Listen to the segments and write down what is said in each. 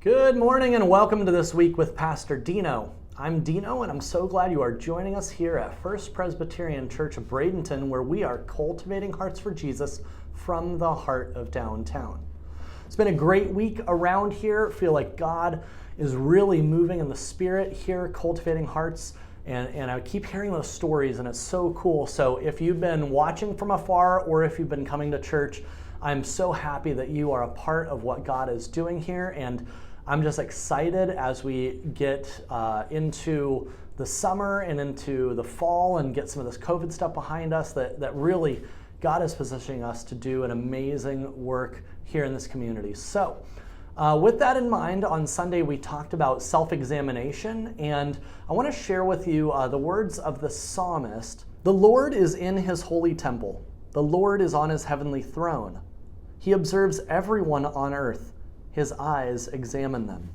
Good morning and welcome to This Week with Pastor Dino. I'm Dino and I'm so glad you are joining us here at First Presbyterian Church of Bradenton, where we are cultivating hearts for Jesus from the heart of downtown. It's been a great week around here. I feel like God is really moving in the spirit here, cultivating hearts. And I keep hearing those stories and it's so cool. So if you've been watching from afar or if you've been coming to church, I'm so happy that you are a part of what God is doing here. And I'm just excited as we get into the summer and into the fall and get some of this COVID stuff behind us, that really God is positioning us to do an amazing work here in this community. So with that in mind, on Sunday we talked about self-examination, and I want to share with you the words of the psalmist. The Lord is in his holy temple. The Lord is on his heavenly throne. He observes everyone on earth. His eyes examine them.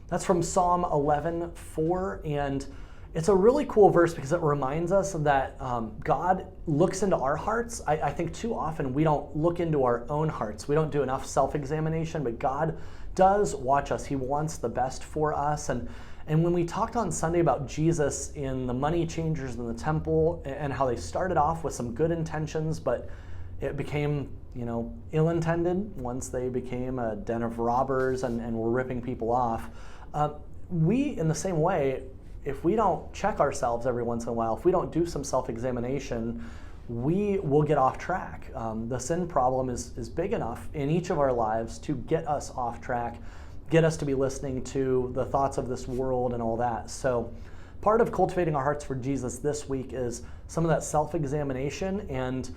That's from Psalm 11:4, and it's a really cool verse because it reminds us that God looks into our hearts. I think too often we don't look into our own hearts. We don't do enough self-examination, but God does watch us. He wants the best for us. And when we talked on Sunday about Jesus in the money changers in the temple and how they started off with some good intentions, but it became, ill-intended once they became a den of robbers and were ripping people off. We, in the same way, if we don't check ourselves every once in a while, if we don't do some self-examination, we will get off track. The sin problem is big enough in each of our lives to get us off track, get us to be listening to the thoughts of this world and all that. So part of cultivating our hearts for Jesus this week is some of that self-examination, and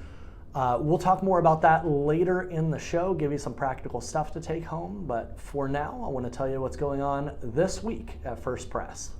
we'll talk more about that later in the show, give you some practical stuff to take home. But for now, I want to tell you what's going on this week at First Pres.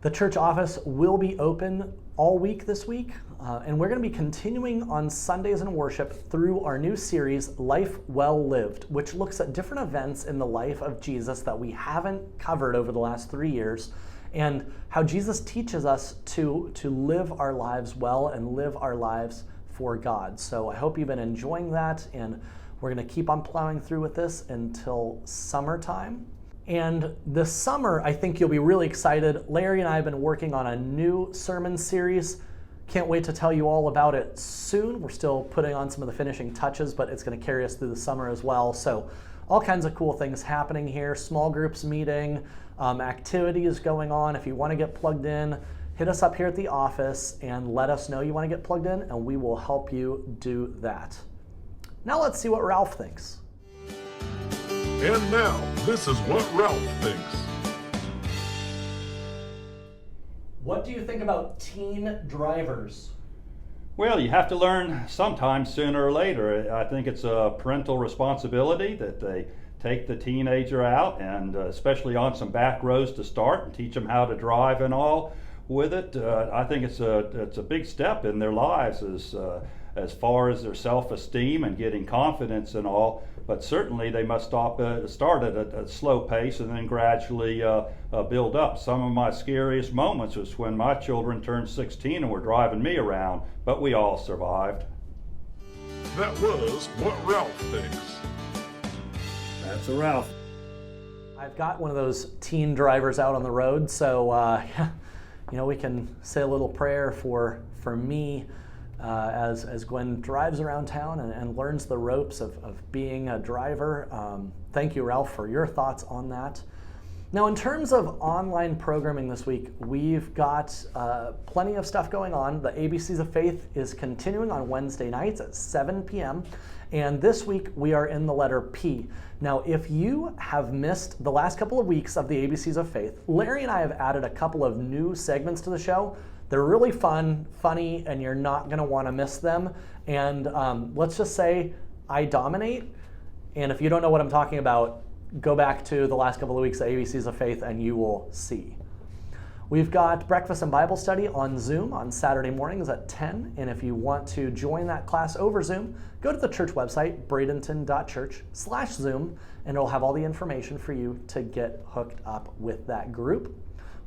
The church office will be open all week this week, and we're going to be continuing on Sundays in worship through our new series, Life Well Lived, which looks at different events in the life of Jesus that we haven't covered over the last 3 years, and how Jesus teaches us to live our lives well and live our lives for God. So I hope you've been enjoying that, and we're going to keep on plowing through with this until summertime. And this summer, I think you'll be really excited. Larry and I have been working on a new sermon series. Can't wait to tell you all about it soon. We're still putting on some of the finishing touches, but it's going to carry us through the summer as well. So all kinds of cool things happening here. Small groups meeting, activities going on. If you want to get plugged in, hit us up here at the office and let us know you want to get plugged in, and we will help you do that. Now let's see what Ralph thinks. And now, this is what Ralph thinks. What do you think about teen drivers? Well, you have to learn sometime sooner or later. I think it's a parental responsibility that they take the teenager out, and especially on some back roads to start, and teach them how to drive and all with it. I think it's a big step in their lives as far as their self-esteem and getting confidence and all. But certainly they must start at a slow pace and then gradually build up. Some of my scariest moments was when my children turned 16 and were driving me around, but we all survived. That was what Ralph thinks. That's a Ralph. I've got one of those teen drivers out on the road, so we can say a little prayer for me as Gwen drives around town and learns the ropes of being a driver. Thank you, Ralph, for your thoughts on that. Now, in terms of online programming this week, we've got plenty of stuff going on. The ABCs of Faith is continuing on Wednesday nights at 7 p.m. And this week we are in the letter P. Now, if you have missed the last couple of weeks of the ABCs of Faith, Larry and I have added a couple of new segments to the show. They're really fun, funny, and you're not going to want to miss them. And let's just say I dominate. And if you don't know what I'm talking about, go back to the last couple of weeks of ABCs of Faith and you will see. We've got breakfast and Bible study on Zoom on Saturday mornings at 10. And if you want to join that class over Zoom, go to the church website, bradenton.church/Zoom, and it'll have all the information for you to get hooked up with that group.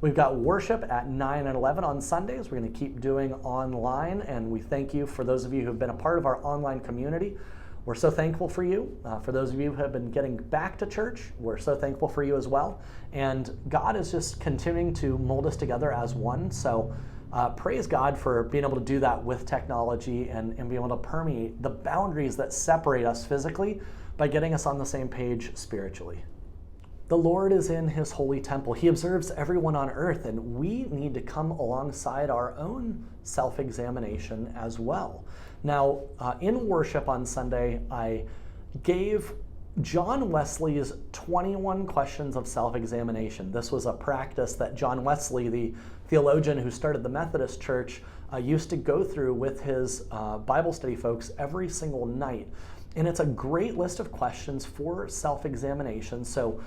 We've got worship at 9 and 11 on Sundays. We're going to keep doing online, and we thank you for those of you who have been a part of our online community. we're so thankful for you. For those of you who have been getting back to church, we're so thankful for you as well. And God is just continuing to mold us together as one. So praise God for being able to do that with technology and being able to permeate the boundaries that separate us physically by getting us on the same page spiritually. The Lord is in his holy temple. He observes everyone on earth, and we need to come alongside our own self-examination as well. Now, in worship on Sunday, I gave John Wesley's 21 questions of self-examination. This was a practice that John Wesley, the theologian who started the Methodist Church, used to go through with his Bible study folks every single night. And it's a great list of questions for self-examination. So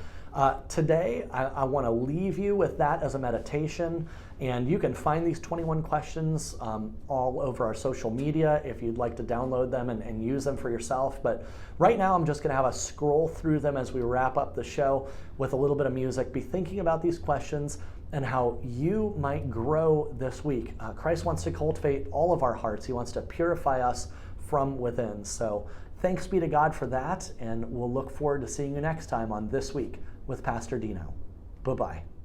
today, I want to leave you with that as a meditation, and you can find these 21 questions all over our social media if you'd like to download them and use them for yourself. But right now, I'm just going to have us scroll through them as we wrap up the show with a little bit of music. Be thinking about these questions and how you might grow this week. Christ wants to cultivate all of our hearts. He wants to purify us from within. So thanks be to God for that, and we'll look forward to seeing you next time on This Week with Pastor Dino. Bye-bye.